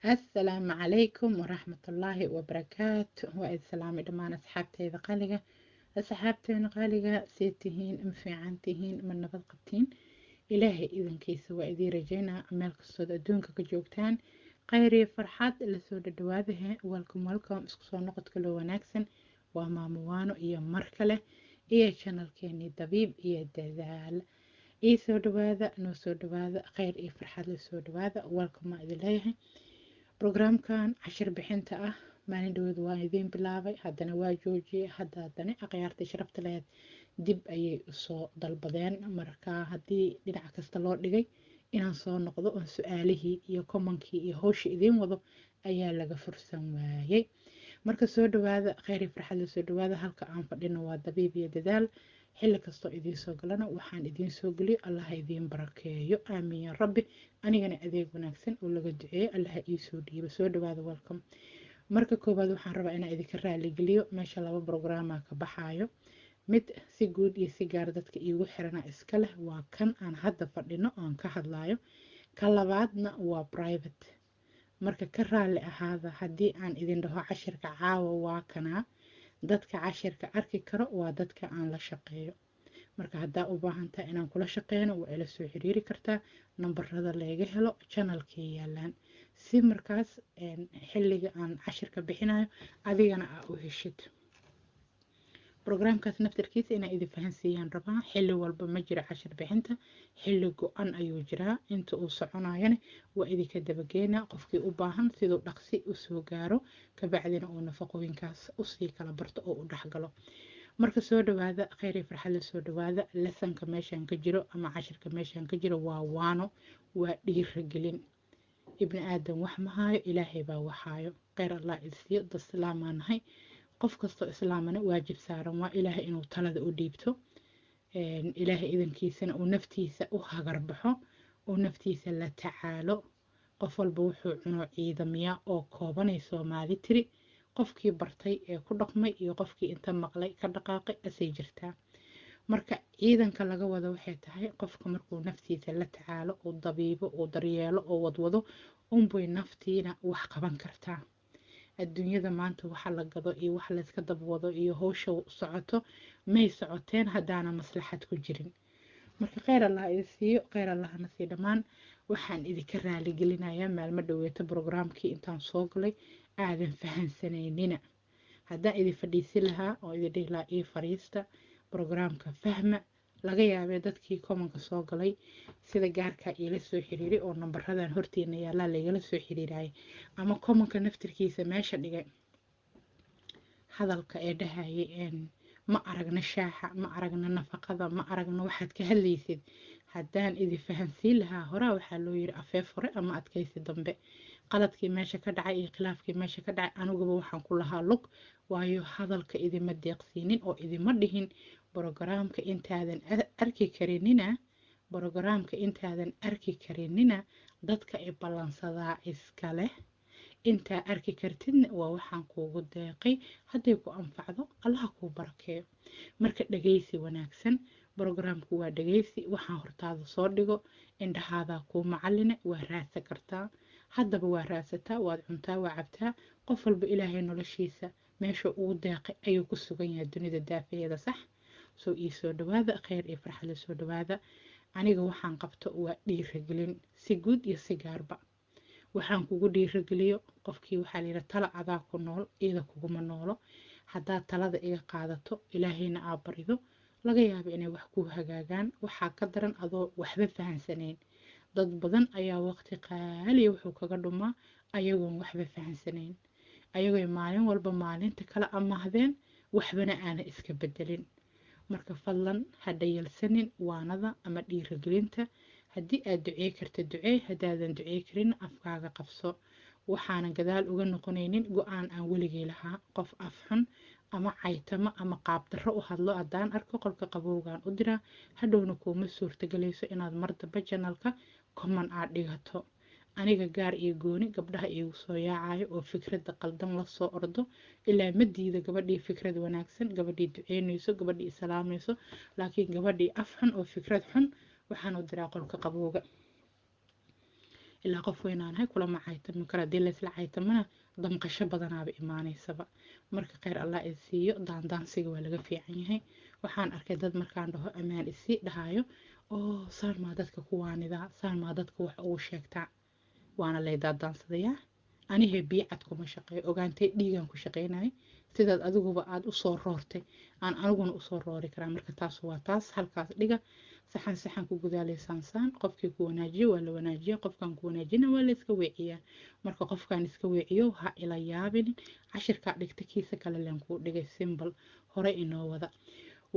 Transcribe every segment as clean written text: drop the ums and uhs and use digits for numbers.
السلام عليكم ورحمة الله وبركاته والسلام دمان أصحابتي قالقة أصحابتين قالقة سيتهين مفيعنتهين من نبض قبتين إلهي إذن كيس وإذي رجينا مالك الصود أدونك كجوكتان قيري فرحات اللي سود الدواذه والكم اسكسو نقط كلو وناكسن وما موانو إيا مركلة إيا شانل كيني دبيب إيا دذال إيا سود دواذا نو سود دواذا خير إيا فرحات اللي سود دواذا والكم ما إذي ليهي برنامجkan cashir bixinta ah maalin dhaweed waan idiin bilaabay haddana waa joojiyey haddana akhyaartii sharafta lahayd dib ayay usoo dalbadeen marka haddii dhinac kasta loo dhigay inaan soo noqdo oon su-aalihii iyo komankii iyo howsha idiin wado ayaa laga fursan waayey marka soo dhawaada kheyr iyo farxad la soo dhawaada halka aan fadhino waa dabiib iyo dadaal xilli kastoo idiin soo galana waxaan idiin soo geliyo allaha idiin barakeeyo aamiin ya rabbi anigana adeeg wanaagsan oo laga duceeyo allaha ii soo dhiibo soo dhawaada welcome marka koowaad waxaan rabaa inaan idinka raali geliyo meesha laba brograama ka baxaayo mid si guud iyo si gaar dadka iigu xirana iska leh waa kan aan hadda fadhino oon ka hadlaayo ka labaadna waa private marka ka raali ahaada haddii aan idin dhaho cashirka caawa waa kanaa dadka cashirka arki karo waa dadka aan la shaqeeyo marka haddaa u baahantaa inaan kula shaqeyno waa ila soo xiriiri kartaa nambarada laga helo channelkii yaalaan si markaas xilliga aan cashirka bixinayo adigana aa u heshid برنامجkaas naftarkiisa inaa idin fahansiiyaan rabaa xilli walba ma jiro cashir bixinta xilli go-an ayuu jiraa inta uu soconayana waa idinka dabageynaa qofkii u baahan siduu dhaqsi usoo gaaro kabacdina uu nafaqooyinkaas usii kala barto oo u dhexgalo marka soo dhawaada kheyr iyo farxad la soo dhawaada lesanka meeshaan ka jiro ama cashirka meeshaan ka jiro waa waano waa dhiiragelin ibni aadan wax ma haayo ilaahay baa waxaayo kheyr allah idsiiyo dad salaamaa nahay qof kastoo islaamana waajib saaran waa ilaahay inuu talada u dhiibto ilaahay idankiisana uu naftiisa u hagarbaxo uu naftiisa la tacaalo qof walba wuxuu cuno ciidamiya oo koobanay Soomaali tiri qofkii bartay ee ku dhaqmay iyo qofkii inta maqlay ka dhaqaaqay asay jirtaa marka ciidanka laga wado waxay tahay qofka markuu naftiisa la tacaalo oo dabiibo oo daryeelo oo wadwado unbay naftiina wax qaban kartaa adduunyada maanta waxa la gado iyo wax la iska dabwado iyo howsha socoto may socoteen haddaana maslaxad ku jirin marka kheyr allah idin siiyo kheyr allahna sii dhammaan waxaan idinka raali gelinayaa maalmo dhaweeta brograamkii intaan soo galay aadan fahansanaynin haddaan idin fadhiisi lahaa oo idin dhihi lahaa ii fariista brograamka fahma laga yaabay dadkii komanka soo galay sida gaarka ila soo xiriiray oo nambaradan horteena yaala lagala soo xiriiray ama komanka naftirkiisa meesha dhigay hadalka ee dhahayay ma aragna shaaxa ma aragna nafaqada ma aragna waxaad ka hadlaysid haddaan idin fahansiin lahaa horaa waxaa loo yiri afeef hore ama adkaysi dambe qaladkii meesha ka dhacay iyo khilaafkii meesha ka dhacay aniguba waxaan ku lahaa lug waayo hadalka idima deeqsiinin oo idima dhihin برنامجka intaadan arki karinina dadka ay balansadaa iska leh inta arki kartidna waa waxaan kuugu deeqay haday ku anfacdo Allah ku barakeeyo marka dhageysi wanaagsan برنامجku waa dhageysi waxaan hortaada soo dhigo indhahaada ku macalina waa raadsan kartaa haddaba waa raadsataa waad cuntaa waa cabtaa qof walba ilaahay noloshiisa meesha uu deeqay ayuu ku sugan yahay dunida daafeeda sax soo ii soo dhawaada kheyr iyo farxad la soo dhawaada aniga waxaan qabto waa dhiiragelin si guud iyo si gaarba waxaan kugu dhiirageliyo qofkii waxaa la yiraahdaa tala adaa ku nool iyada kuguma noolo haddaa talada iga qaadato ilaahayna aa barido laga yaabo inay wax ku hagaagaan waxaa ka daran adoo waxba fahansanayn dad badan ayaa waqti qaali wuxuu kaga dhumaa ayagoon waxba fahansanayn ayagoo maalin walba maalinta kala amaahdeen waxbana aana iska bedelin marka fadlan hadda yelsanin waanada ama dhiiragelinta haddii aad ducey karto ducey haddaadan ducey karin afkaaga qabso waxaanan gadaal uga noqonaynin go-aan aan weligay lahaa qof af xun ama caytama ama qaab darro u hadlo haddaan arko qolka qabowgaan u diraa hadhowna kuuma suurtagelayso inaad mar damba janalka common aad dhigato aniga gaar iyo gooni gabdhaha iigu soo yaacayo oo fikradda qaldan la soo ordo ilaa ma diida gabadhii fikrad wanaagsan gabadhii duceynayso gabadhii salaamayso laakiin gabadhii af xun oo fikrad xun waxaan u diraa qolka qabowga ilaa qof weynaanahay kulama caytami kara haddii laysla caytamana damqasho badanaaba imaanaysaba marka kheyr allah i siiyo daandaansiga waa laga fiican yahay waxaan arkay dad markaan dhaho ammaan isii dhahayo oo saan maa dadka ku waanidaa saan maa dadka wax ugu sheegtaa waana lay daadaansadayaa anihee biicad kuma shaqeeyo ogaantay dhiigaan ku shaqeynaya sidaad adiguba aad u soo roortay aan aniguna usoo roori karaa marka taas waa taas halkaas dhiga saxan ku gudaaleysaansaan qofkii ku wanaajiyo waa la wanaajiya qofkaan ku wanaajina waa la iska weeciyaa marka qofkaan iska weeciyo ha ila yaabin cashirkaa dhigta kiisa kale leen kuu dhigay simbal hore inoo wada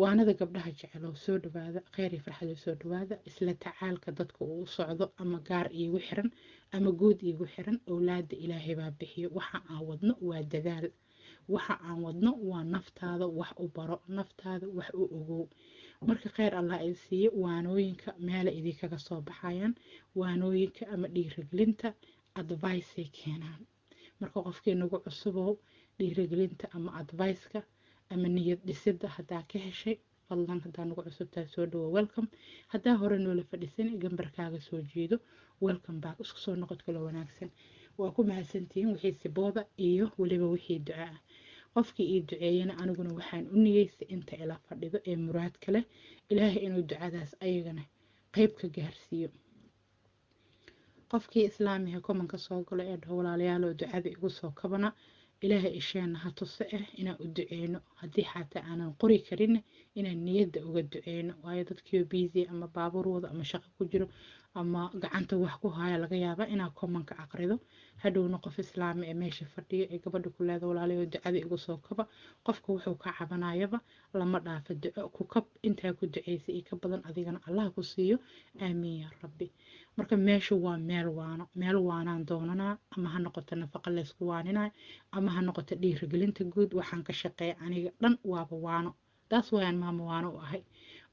waanada gabdhaha jecelo soo dhawaada kheyr iyo farxad soo dhawaada isla tacaalka dadka uu socdo ama gaar iigu xiran ama guud iigu xiran awlaada ilaahay baa bixiyo waxa aan wadno waa dadaal waxa aan wadno waa naftaada wax u baro naftaada wax u ogow marka kheyr allah ay siiyo waanooyinka meela idinkaga soo baxayaan waanooyinka ama dhiirigelinta advice keenaan marka qofkii nagu cusubow dhiirigelinta ama advice-ka ama niyad dhisida hadaa ka heshay fadlan hadaa nagu cusubtaa soo dhawo welcome hadaa hore noola fadhisan gambarkaaga soo jeedo welcome back isku soo noqod kale wanaagsan waa ku mahadsantihiin wixii sibooda iyo waliba wixii ducaa qofkii ii duceeyana aniguna waxaan u niyeystay inta ila fadhido ee muraad kale ilaahay inuu ducadaas ayagana qayb ka gaarsiiyo qofkii islaamiga komanka soo galo ee dhaho walaalayaal ducada igu soo kabana ilaahay isheena ha tuso inaan u duceyno haddii xataa aanan qori karin inaan niyadda uga duceyno waayo dadkii busy ama baabuur wada ama shaqo ku jiro ama gacanta wax ku haya laga yaabaa inaa komanka aqrido hadhowna qof islaami ee meesha fadhiyo ee gabadha ku leeda walaalayo ducada igu soo kaba qofka wuxuu ka cabanayaba lama dhaafo duco ku kab intaa ku duceysa iyo ka badan adigana allah ku siiyo aamiin ya rabbi marka meeshu waa meel waanaan doonanaa ama ha noqoto nafaqa laysku waaninayo ama ha noqoto dhiirigelinta guud waxaan ka shaqeeya aniga dhan waaba waano taas wayaan maamo waano u ahay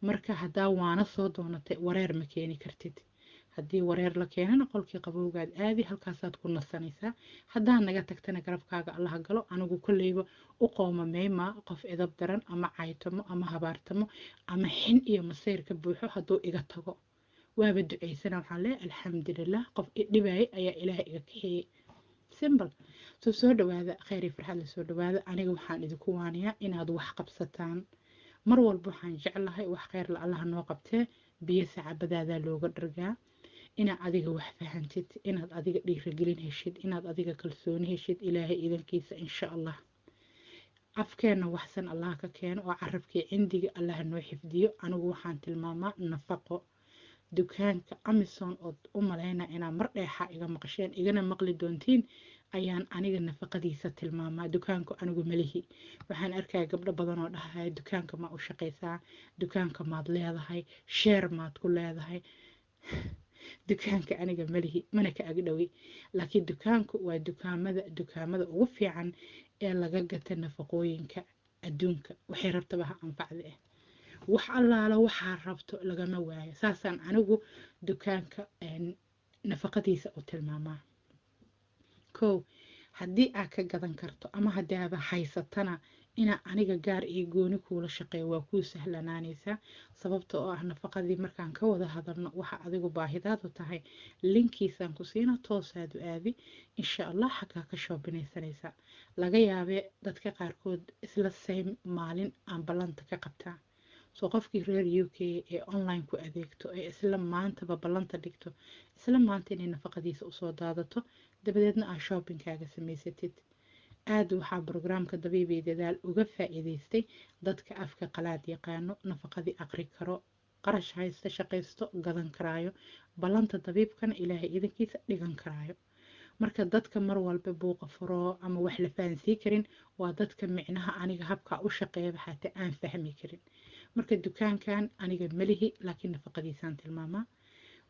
marka haddaa waano soo doonatay wareer ma keeni kartid haddii wareer la keenana qolkii qabowgaad aadi halkaasaad ku nasanaysaa haddaa naga tagtana garabkaaga allaha galo anigu kolleyba u qooma meyma qof edab daran ama caytamo ama habaartamo ama xin iyo masayr ka buuxo hadduu iga tago waaba duceysana waxaan leeyahay alxamdulilah qof idhibaayay ayaa ilaahay iga kaxeeyey simbal soo dhawaada kheyr iyo farxad la soo dhawaada aniga waxaan idinku waaniyaa inaad wax qabsataan mar walba waxaan jeclahay wax kheyr la allaha noo qabtee biyo sacabadaadaa looga dhargaa inaad adiga wax fahantid inaad adiga dhiirigelin heshid inaad adiga kalsooni heshid ilaahay idankiisa insha allah afkeena waxsan allah ka keeno oo carabkii cindiga allah noo xifdiyo anigu waxaan tilmaamaa nafaqo dukaanka Amazon oo u maleynaa inaa mar dheexa iga maqasheen igana maqli doontiin ayaan aniga nafaqadiisa tilmaamaa dukaanku anigu malihi waxaan arkaa gabdho badan oo dhahay dukaanka ma u shaqeysaa dukaanka maad leedahay share maad ku leedahay dukaanka aniga malihi mana ka agdhowey laakiin dukaanku waa dukaamada ugu fiican ee laga gata nafaqooyinka adduunka waxay rabtaba ha anfacda wax allaala waxaa rabto lagama waayo saasaan anigu dukaanka nafaqadiisa u tilmaamaa kow haddii aad ka gadan karto ama haddii aad haysatana ina aniga gaar iyo gooni kuula shaqeeyo waa kuu sahlanaanaysaa sababta oo ah nafaqadii markaan ka wada hadalno waxa adigu baahidaadu tahay linkiisaan ku siina toosaad u aadi insha allah xagaa ka shoobinaysanaysaa laga yaabee dadka qaarkood isla same maalin aan ballanta ka qabtaa soo qofkii reer UK ee online ku adeegto ee isla maantaba ballanta dhigto isla maanta inay nafaqadiisa usoo daadato dabadeedna aad shoppingkaaga samaysatid aad waxaa barnaamijka dabiibi dadaal uga faa'iideystay dadka afka qalaad yaqaano nafaqadii aqri karo qarash haysta shaqaysto gadan karaayo ballanta dabiibkana ilaahay idankiisa dhigan karaayo marka dadka mar walba buuqa furo ama wax la fahansii karin waa dadka micnaha aniga habka u shaqeeya xataa aan fahmi karin marka dukaankan aniga malihi laakiin nafaqadiisaan tilmaamaa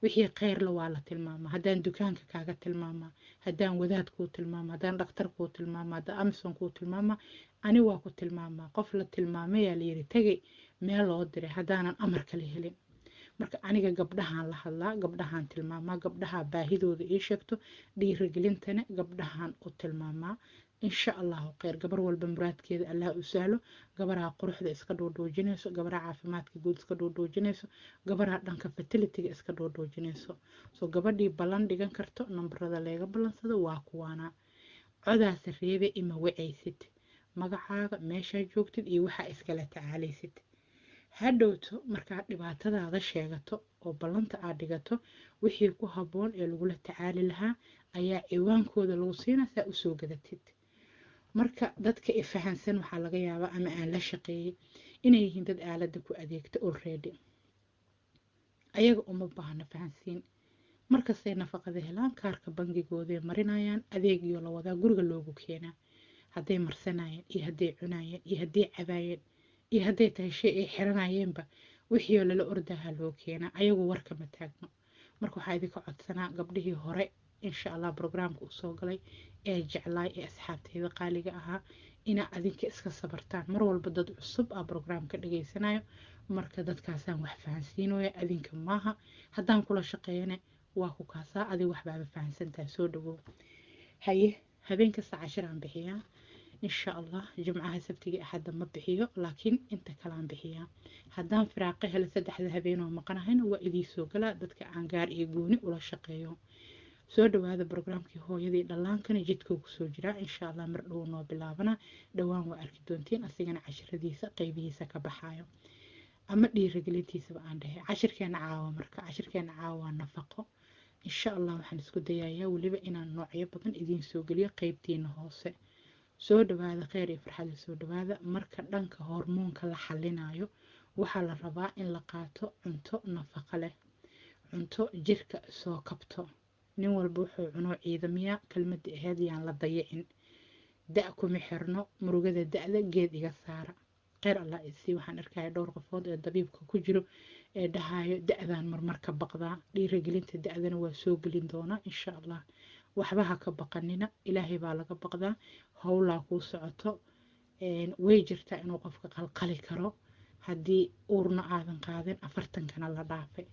wixii kheyr la waa la tilmaamaa haddaan dukaanka kaaga tilmaamaa haddaan wadaad kuu tilmaamaa haddaan dhakhtar kuu tilmaamaa haddaan Amazon kuu tilmaamaa ani waa ku tilmaamaa qof la tilmaamayaa la yiri tagay meel loo diray haddaanan amar kale helin marka aniga gabdhahan la hadlaa, gabdhahan tilmaamaa, gabdhaha baahidooda ii sheegto, dhiirigelintana gabdhahan u tilmaamaa. insha allahu khayr. gabar walba muraadkeeda allah u sahlo. gabaraa quruxda iska dhoodhoojinayso, gabaraa caafimaadka guud iska dhoodhoojinayso, gabaraa dhanka fertility-ga iska dhoodhoojinayso. soo gabadhii ballan dhigan karto, nambarada leega ballansado waa kuwaana. codaas reebe ima wacaysid, magacaaga, meeshaa joogtid iyo waxaa iskala tacaalaysid. hadhowto markaad dhibaatadaada sheegato oo ballanta aad dhigato, wixii ku habboon ee lagula tacaali lahaa ayaa ciwaankooda lagu siinaa saa usoo gadatid. marka dadka fahansan waxaa laga yaabaa ama aan la shaqeeyey inay yihiin dad aaladda ku adeegta already, ayaga uma baahna fahansiin. markastay nafaqada helaan, kaarka bangigooday marinayaan, adeegyo la wadaa guriga loogu keenaa. hadday marsanayeen iyo hadday cunayeen iyo hadday cabaayeen iyo hadday tahay shay ay xiranayeenba, wixii oo lala ordaha loo keenaa. ayagu warkama taagno. marka waxaa idinka codsanaa gabdhihii hore insha allah programka usoo galay ee jeclaay ee asxaabteyda qaaliga ahaa inaa adinka iska sabartaan. mar walba dad cusub aa programka dhageysanayo, marka dadkaasaan wax fahansiinooya, adinka maaha. haddaan kula shaqeeyane waa ku kaasaa, adig waxbaaba fahansantahay, soo dhawow. haye habeen kasta 10 aan bixiyaa insha allah. jimcaha sabtiga axadda ma bixiyo, laakiin inta kale aan bixiyaa. haddaan firaaqo helo 3 habeenoo maqanahayna waa idii soo galaa, dadka aan gaar iyo gooni ula shaqeeyo. soo dhawaada. programkii hooyadii dhallaankana jidkuu kusoo jiraa insha allah. mar dhow noo bilaabana, dhowaan waa arki doontiin asigana casharadiisa qaybihiisa ka baxaayo ama dhiirigelintiisaba aan dhahay. cashirkeena caawa marka cashirkeena caawa waa nafaqo insha allah. waxaan isku dayayaa weliba inaan noocyo badan idiin soo geliyo qaybtiina hoose. soo dhawaada, kheyr iyo farxada soo dhawaada. marka dhanka hormoonka la xalinayo waxaa la rabaa in la qaato cunto nafaqo leh, cunto jirka soo kabto. nin walba wuxuu cuno ciidamiya, kelmadda ahayd yaan la dayicin. da' kuma xirno, murugada da'da geed iga saara. kheyr allah isii. waxaan arkaya dhowr qofood ee dabiibka ku jiro ee dhahayo da'daan marmar ka baqdaa. dhiirigelinta da'dana waa soo gelin doonaa insha allah. waxba ha ka baqanina, ilaahay baa laga baqdaa. howlaa kuu socoto, way jirtaa inuu qofka qalqali karo haddii uurna aadan qaadin 40-kana la dhaafay.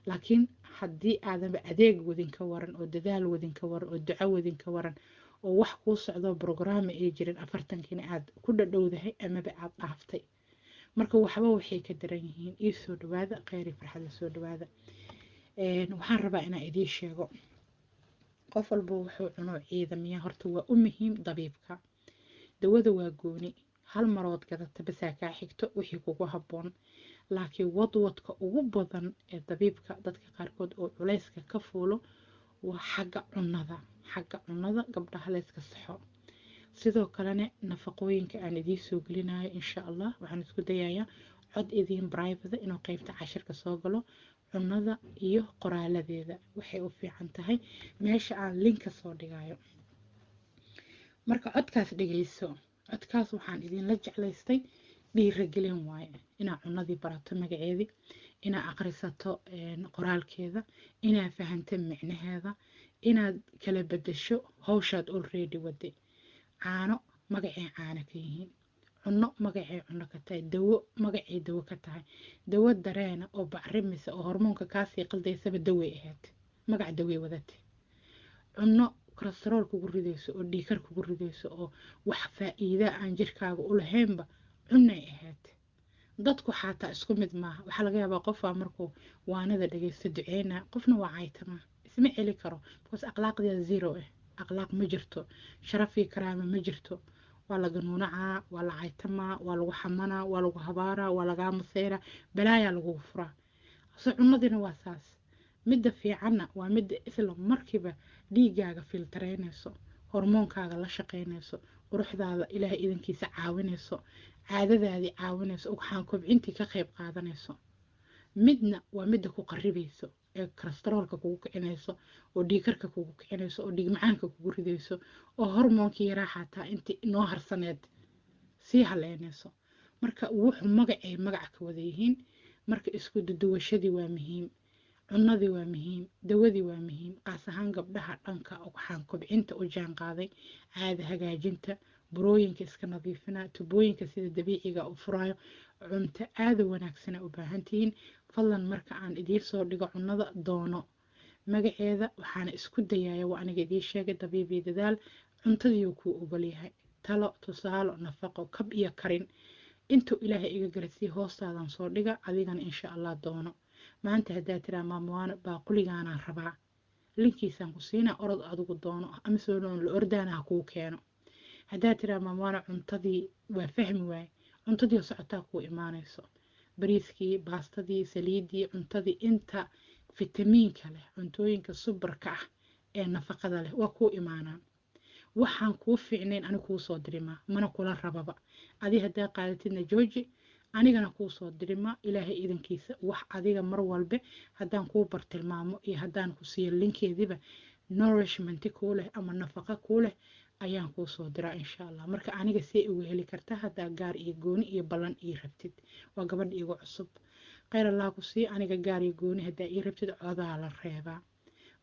laakiin haddii aadanba adeeg wadin ka waran, oo dadaal wadin ka waran, oo duco wadin ka waran, oo wax kuu socdo brograama ay jirin, 40-kina aad ku dhadhowdahay amaba aad dhaaftay. marka waxba waxay ka daran yihiin. ii soo dhawaada, kheyri farxada soo dhawaada. waxaan rabaa inaan idiin sheego, qof walba wuxuu cuno ciidamiya horta waa u muhiim. dabiibka dawada waa gooni, hal marood gadata basaa kaa xigto wixii kugu habboon. laakiin wadwadka ugu badan ee dabiibka dadka qaarkood oo culayska ka fuulo waa xagga cunada. gabdhaha layska saxo. sidoo kalena nafaqooyinka aan idiin soo gelinayo insha allah. waxaan isku dayayaa cod idiin brivate inuu qaybta cashirka soo galo. cunada iyo qoraaladeeda waxay u fiican tahay meesha aan linka soo dhigayo. marka codkaas dhegeyso. codkaas waxaan idinla jeclaystay dhiirigelin waaye, inaad cunadii barato magaceedii, inaad aqrisato qoraalkeeda, inaad fahanto micnaheeda, inaad kala bedesho hawshaad already waday. caano magacay caano ka yihiin, cuno magacay cuno ka tahay, dawo magacay dawo ka tahay. dawo dareena oo bacrimisa oo hormoonka kaasii qaldaysaba daway ahayd, magac daway wadate. cuno kolestarool kugu ridayso oo dhiikar kugu ridayso oo wax faa'iida aan jirkaaga u lahaynba cunay ahayd. dadku xataa isku mid maaha. waxaa laga yaabaa qofaa markuu waanada dhageysto duceyna, qofna waa caytama, isma celi karo because akhlaaqdiya zero ah. akhlaaq ma jirto, sharaf iyo karaama ma jirto. waa laga nuunacaa, waa la caytamaa, waa lagu xamanaa, waa lagu habaaraa, waa lagaa maseyraa, balaayaa lagugu furaa. so cunadina waa saas. midda fiicanna waa midda isla markiiba dhiigaaga filtareynayso, hormoonkaaga la shaqeynayso, quruxdaada ilaahay idankiisa caawinayso, caadadaadii caawinayso, waxaan kobcintii ka qayb qaadanayso. midna waa midda ku qaribayso ee kolestaroolka kugu kicinayso, oo dhiikarka kugu kicinayso, oo dhiig macaanka kugu ridayso, oo hormoonkii yaraa xataa intii noo harsaneed sii haleynayso. marka wuxuu magacay magac ka wada yihiin. marka isku duduwashadii waa muhiim, cunadii waa muhiim, dawadii waa muhiim. qaas ahaan gabdhaha dhanka waxaan kobcinta u jaan qaaday, caada hagaajinta, burooyinka iska nadiifinaa, tubooyinka sida dabiiciga u furaayo. cunto aada u wanaagsana u baahan tihiin. fadlan marka aan idiin soo dhigo cunada doono magaceeda, waxaana isku dayaya waa aniga idiin sheegay dabiibi dadaal, cuntadiiuu kuu ogolyahay. talo, tusaalo, nafaqo, kab iyo karin, intuu ilaahay iga galasii hoostaadan soo dhiga, adigana insha allah doono. maanta haddaad tiraa maamwaano baaquligaanaan rabaa, linkiisaan ku siinaa, orod adigu doono, ama soo dhoon la ordaana ha kuu keeno. haddaad tiraa maamwaano cuntadii waa fahmi waaye, cuntadii socotaa kuu imaanayso, bariiskii, baastadii, saliidii, cuntadii inta fitamiinka leh, cuntooyinka subarka ah ee nafaqada leh waa kuu imaanaan. waxaan kuu fiicnayn ani kuu soo dirimaa, mana kula rababa. adi haddaa qaadatidna jooji, anigana kuu soo dirimaa. ilaahay idankiisa wax adiga mar walbe haddaan kuu bartilmaamo iyo haddaan ku siiyo linkeediba nourishmenti kuu leh ama nafaqa kuu leh ayaan kuu soo diraa insha allah. marka aniga see ugu heli kartaa haddaa gaar iyo gooni iyo ballan ii rabtid. waa gabadha igu cusub, kheyr allah ku sii. aniga gaar iyo gooni haddaa ii rabtid codaa la reebaa,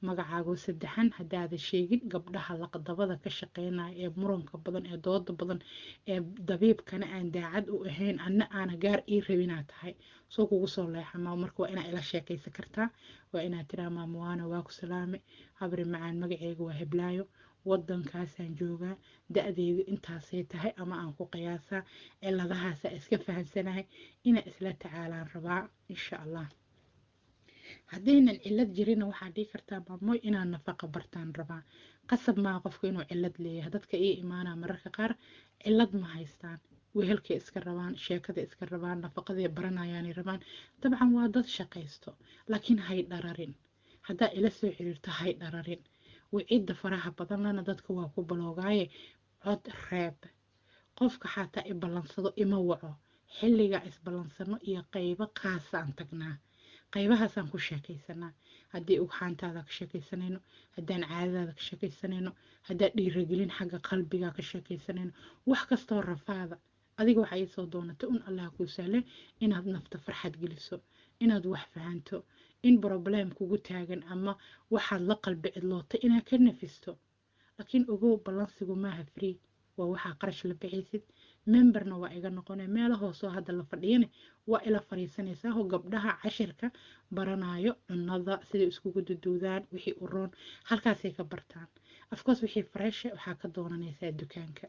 magacaagoo saddexan haddaada sheegin. gabdhaha laqdabada ka shaqeynaya ee muranka badan ee dooda badan ee dabiibkana aan daacad u ahayn, anna aana gaar ii rabinaa tahay, soo kugu soo leexamaa. marka waa inaa ila sheekaysan kartaa, waa inaad tiraa maamwaana waa ku salaame, habri macaan, magaceyga waa heblaayo, wadankaasaan joogaa, da-deedu intaasay tahay ama aan ku qiyaasaa, ciladahaasa iska fahansanahay, inaa isla tacaalaan rabaa insha allah. haddaynan cilad jirina waxaa dhihi kartaa maamoy inaan nafaqa bartaan rabaa. qasab maa qofku inuu cilad leeyahay. dadka ii imaanaa mararka qaar cilad ma haystaan, wehelkay iska rabaan, sheekada iska rabaan, nafaqaday baranayaanay rabaan. dabcan waa dad shaqaysto, laakiin hay dhararin. haddaa ila soo xiriirto hay dhararin. wicida faraha badan lana dadka waa ku baloogaaye, cod reeb. qofka xataa i ballansado ima waco, xilliga isballansano iyo qaybo qaasaan tagnaa, qaybahaasaan ku sheekaysanaa. haddii ugxaantaada ka sheekaysanayno, haddaan caadadaada ka sheekaysanayno, haddaa dhiiragelin xagga qalbiga ka sheekaysanayno, wax kastoo rafaada adiga waxaa ii soo doonata un allah kuu sahle inaad nafta farxad geliso, inaad wax fahanto, in problem kugu taagan ama waxaad la qalbi cidlootay inaad ka nafisto. laakiin ogow ballansigu maaha free, waa waxaa qarash la bixaysid. memberna waa iga noqonay, meelo hoosoo hadda la fadhiyane waa ila fariisanaysaa. oo gabdhaha cashirka baranayo cunada siday iskugu duduudaan, wixii u roon halkaasay ka bartaan. afcourse wixii freeshe waxaa ka doonanaysaa dukaanka,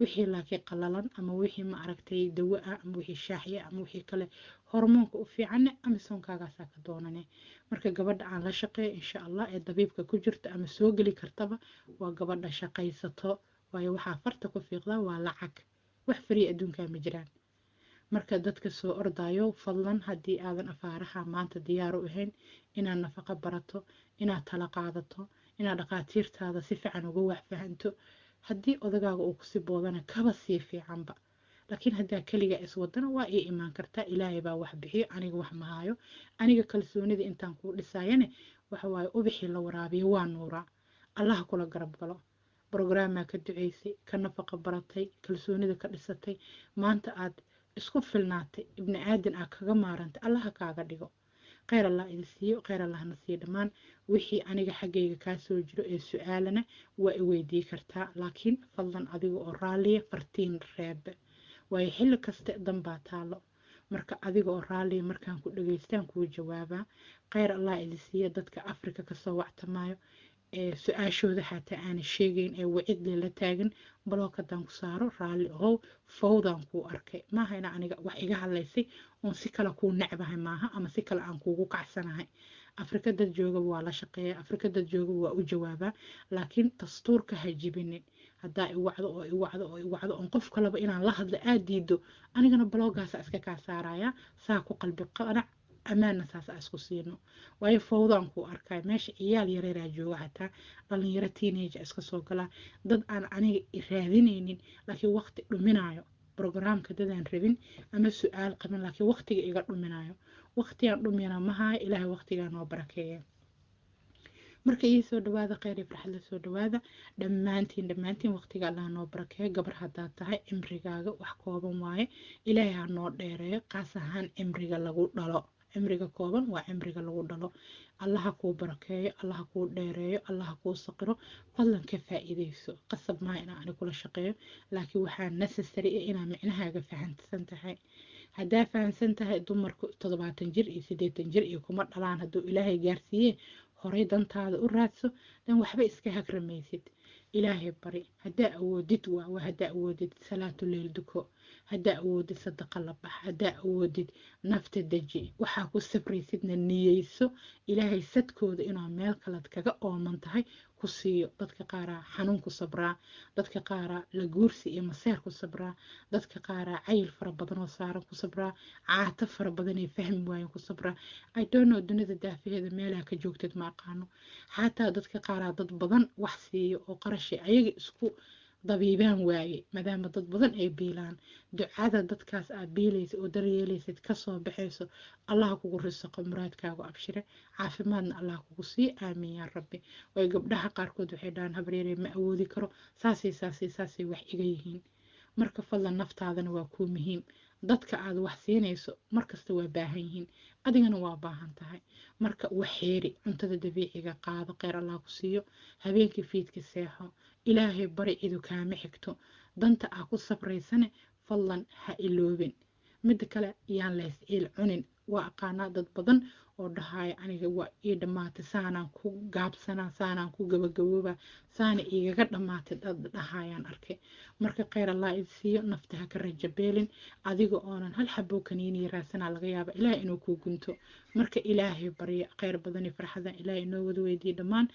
wixii laakiin qalalan ama wixii ma aragtay dawo ah ama wixii shaaxya ama wixii kale hormoonka u fiicanne amisoonkaagaasaa ka doonane. marka gabadha aan la shaqeeyo insha allah ee dabiibka ku jirta ama soo geli kartaba waa gabadha shaqaysato, waayo waxaa farta ku fiiqdaa waa lacag, wax fariya adduunkaa ma jiraan. marka dadka soo ordayo fadlan, haddii aadan afaaraha maanta diyaar u ahayn inaad nafaqa barato, inaad tala qaadato, inaad dhaqaatiirtaada si fiican uga wax fahanto, haddii odagaaga uu kusii boodana kaba sii fiicanba. laakiin haddaa keliga iswadana waa ii imaan kartaa. ilaahay baa wax bixiyo, aniga wax mahaayo. aniga kalsoonida intaan kuu dhisaayane waxa waaye ubixii la waraabiyo waa nuuraa. allah kula garab galo. brogrammaa ka duceysay, ka nafaqa baratay, kalsoonida ka dhisatay, maanta aad isku filnaatay, ibni aadan aad kaga maarantay, allaha kaaga dhigo. kheyr allah idin siiyo, kheyr allahna siiyo dhammaan. wixii aniga xaggayga kaa soo jiro ee su-aalana waa i weydii kartaa, laakiin fadlan adiga oo raalliya fartiin reebe, waayo xilli kaste danbaa taalo. marka adiga oo raalliya markaan ku dhageystaan kuu jawaabaa. kheyr allah idin siiyo dadka afrika kasoo wactamaayo su-aashooda xataa aana sheegayn ee wicid la taagan, balookadan ku saaro, raalli ahow, fawdaan kuu arkay maaha ina aniga wax iga hadlaysay oon si kale kuu necbahay maaha, ama si kale aan kuugu kacsanahay. afrika dad joogaba waa la shaqeeya, afrika dad joogaba waa u jawaabaa, laakiin dastuurka ha jibinin. haddaa iwacdo oo iwacdo oo iwacdo oon qof kaleba inaan la hadlo aad diido, anigana baloogaasa iska kaa saaraya. saa ku qalbi qanac, amaana saas aan isku siino, waayo fawdaan kuu arkay meesha. ciyaal yareeraa jooga, hataa dhalinyaro teenage iska soo galaa, dad aan aniga raadinaynin laakiin waqti dhuminayo programka, dadaan rabin ama su-aal qabin laakiin waqtiga iga dhuminayo. waqtigaan dhumina mahaayo, ilaahay waqtigaa noo barakeeya. marka ii soo dhawaada, kheyr iyo farxad la soo dhawaada dhammaantiin waqtiga allah noo barakeeyo. gabar haddaad tahay cimrigaaga wax kooban waaye, ilaahay ha noo dheereeyo, qaas ahaan cimriga lagu dhalo. cimriga kooban waa cimriga lagu dhalo. allaha kuu barakeeyo, allaha kuu dheereeyo, allaha kuu saqiro. fadlan ka faa'iidayso. qasab maaha inaan ani kula shaqeeyo, laakiin waxaa necessary inaa micnahaaga fahansan tahay. haddaa fahansan tahay dumarku 70 jir iyo 80 jir iyo kuma dhalaan hadduu ilaahay gaarsiiye horay dantaada u raadso, dan waxba iska hagramaysid. ilaahay bari haddaa awoodid waa haddaa awoodid salaatu leyl duko, haddaa awoodid sadaqa la bax, haddaa awoodid nafta deji, waxaa ku sabraysidna niyeyso ilaahay sadkooda inuu meel kalead kaga ooman tahay ku siiyo. dadka qaaraa xanuun ku sabraa, dadka qaaraa la guursi iyo maseer ku sabraa, dadka qaaraa cayil fara badan oo saaran ku sabraa, caato fara badan ee fahmi waayan ku sabraa. I don't know dunida daafaheeda meelaha ka joogtid ma aqaano. xataa dadka qaaraa dad badan wax siiyo oo qarashay ayaga isku dabiibaan waaye, maadaama dad badan ay biilaan. ducada dadkaas aad biilaysa oo daryeelaysid kasoo baxayso, allah kugu risaqo muraadkaagu abshire, caafimaadna allah kugu sii. aamin yaa rabbi. way gabdhaha qaarkood waxay dhahaan habreerey ma awoodi karo, saasay wax iga yihiin. marka fadlan naftaadana waa kuu muhiim. dadka aad wax siinayso markasta waa baahan yihiin, adigana waa baahan tahay. marka waxeeri cuntada dabiiciga qaado, kheyr allah ku siiyo. habeenkii fiidka seexo, ilaahay bari cidu kaama xigto. danta aa ku sabraysane fadlan ha iloobin. mida kale yaan leys ciil cunin. waa aqaanaa dad badan oo dhahaya aniga waa ii dhammaatay, saanaan ku gaabsanaa, saanaan ku gabagabooba, saana igaga dhammaatay dad dhahayaan arkay. marka kheyr allah id siiyo, nafta ha ka rajabeelin. adiga oonan hal xaboo kaniini raadsanaa laga yaaba ilaahay inuu kuu gunto. marka ilaahay barya kheyr badan iyo farxadan ilaahay inoo wada weydiiye dhammaan.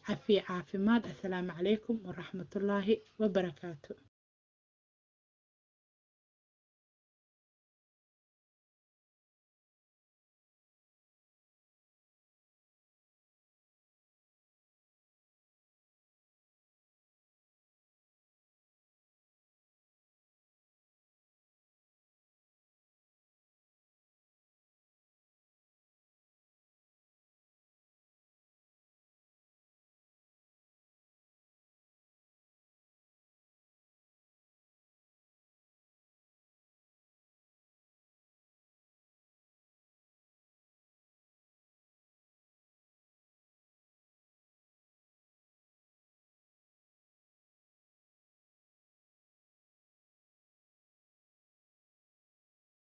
cafiya caafimaad. assalaamu calaykum waraxmatullaahi wabarakaatu.